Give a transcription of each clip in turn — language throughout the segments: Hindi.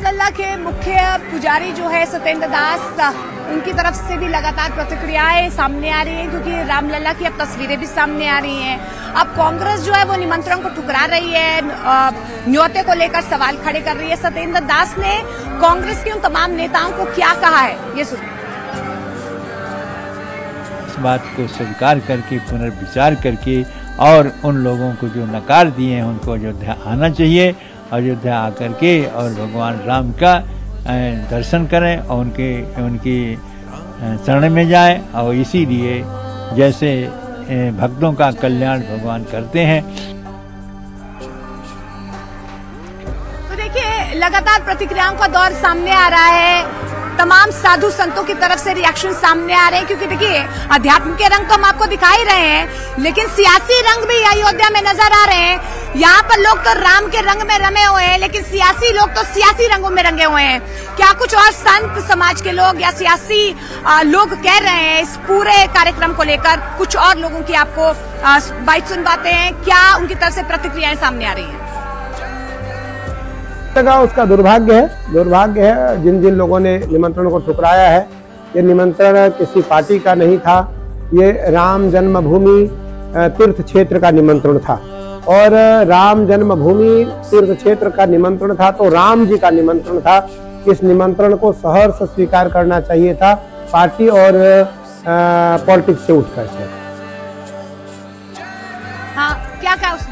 रामलला के मुख्य पुजारी जो है सत्येंद्र दास, उनकी तरफ से भी लगातार प्रतिक्रियाएं सामने आ रही हैं, क्योंकि रामलला की अब तस्वीरें भी सामने आ रही हैं। अब कांग्रेस जो है वो निमंत्रण को ठुकरा रही है, न्योते को लेकर सवाल खड़े कर रही है। सत्येंद्र दास ने कांग्रेस के उन तमाम नेताओं को क्या कहा है, ये सुनिए। इस बात को स्वीकार करके, पुनर्विचार करके और उन लोगों को जो नकार दिए हैं उनको अयोध्या आना चाहिए। अयोध्या आकर के और भगवान राम का दर्शन करें और उनकी शरण में जाएं। और इसीलिए जैसे भक्तों का कल्याण भगवान करते हैं। तो देखिए, लगातार प्रतिक्रियाओं का दौर सामने आ रहा है। तमाम साधु संतों की तरफ से रिएक्शन सामने आ रहे हैं, क्योंकि देखिए अध्यात्म के रंग तो हम आपको दिखा ही रहे हैं, लेकिन सियासी रंग भी अयोध्या में नजर आ रहे हैं। यहाँ पर लोग तो राम के रंग में रमे हुए हैं, लेकिन सियासी लोग तो सियासी रंगों में रंगे हुए हैं। क्या कुछ और संत समाज के लोग या सियासी लोग कह रहे हैं इस पूरे कार्यक्रम को लेकर? कुछ और लोगों की आपको बात सुनवाते हैं, क्या उनकी तरफ से प्रतिक्रियाएं सामने आ रही हैं? उसका दुर्भाग्य है जिन जिन लोगों ने निमंत्रण को ठुकराया है। ये निमंत्रण किसी पार्टी का नहीं था, ये राम जन्मभूमि तीर्थ क्षेत्र का निमंत्रण था। और राम जन्मभूमि तीर्थ क्षेत्र का निमंत्रण था तो राम जी का निमंत्रण था। इस निमंत्रण को सहर्ष स्वीकार करना चाहिए था पार्टी और पॉलिटिक्स से उठकर के। हाँ, क्या कहा उसने?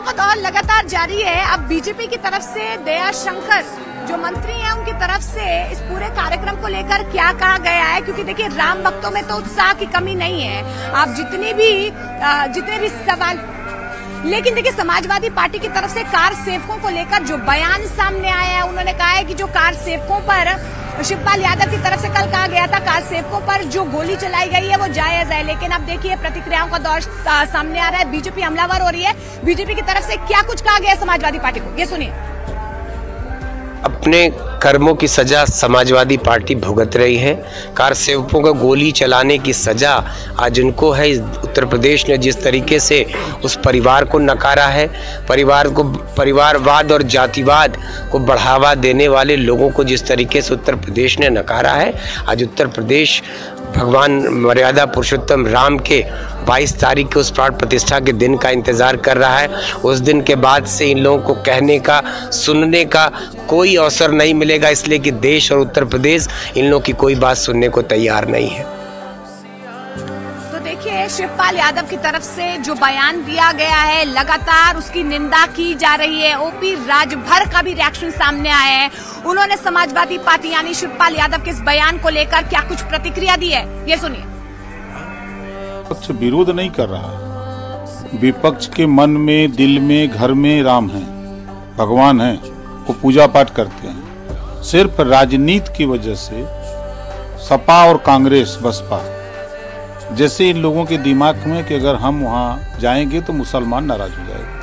का दौर लगातार जारी है। अब बीजेपी की तरफ से दया शंकर जो मंत्री हैं, उनकी तरफ से इस पूरे कार्यक्रम को लेकर क्या कहा गया है? क्योंकि देखिए राम भक्तों में तो उत्साह की कमी नहीं है। आप जितने भी सवाल, लेकिन देखिए समाजवादी पार्टी की तरफ से कार सेवकों को लेकर जो बयान सामने आया है, उन्होंने कहा है कि जो कार सेवकों पर शिवपाल यादव की तरफ से कल कहा गया था कार सेवकों पर जो गोली चलाई गई है वो जायज है। लेकिन अब देखिए प्रतिक्रियाओं का दौर सामने आ रहा है, बीजेपी हमलावर हो रही है। बीजेपी की तरफ से क्या कुछ कहा गया समाजवादी पार्टी को, ये सुनिए। अपने कर्मों की सजा समाजवादी पार्टी भुगत रही है। कार सेवकों को गोली चलाने की सजा आज उनको है। उत्तर प्रदेश ने जिस तरीके से उस परिवार को नकारा है, परिवारवाद और जातिवाद को बढ़ावा देने वाले लोगों को जिस तरीके से उत्तर प्रदेश ने नकारा है, आज उत्तर प्रदेश भगवान मर्यादा पुरुषोत्तम राम के 22 तारीख के उस प्राण प्रतिष्ठा के दिन का इंतजार कर रहा है। उस दिन के बाद से इन लोगों को कहने का, सुनने का कोई अवसर नहीं मिलेगा, इसलिए कि देश और उत्तर प्रदेश इन लोगों की कोई बात सुनने को तैयार नहीं है। तो देखिए शिवपाल यादव की तरफ से जो बयान दिया गया है, लगातार उसकी निंदा की जा रही है। ओपी राजभर का भी रिएक्शन सामने आया है। उन्होंने समाजवादी पार्टी यानी शिवपाल यादव के इस बयान को लेकर क्या कुछ प्रतिक्रिया दी है, ये सुनिए। विपक्ष विरोध नहीं कर रहा। विपक्ष के मन में, दिल में, घर में राम है, भगवान है, वो पूजा पाठ करते हैं। सिर्फ राजनीति की वजह से सपा और कांग्रेस, बसपा जैसे इन लोगों के दिमाग में कि अगर हम वहां जाएंगे तो मुसलमान नाराज हो जाएगा।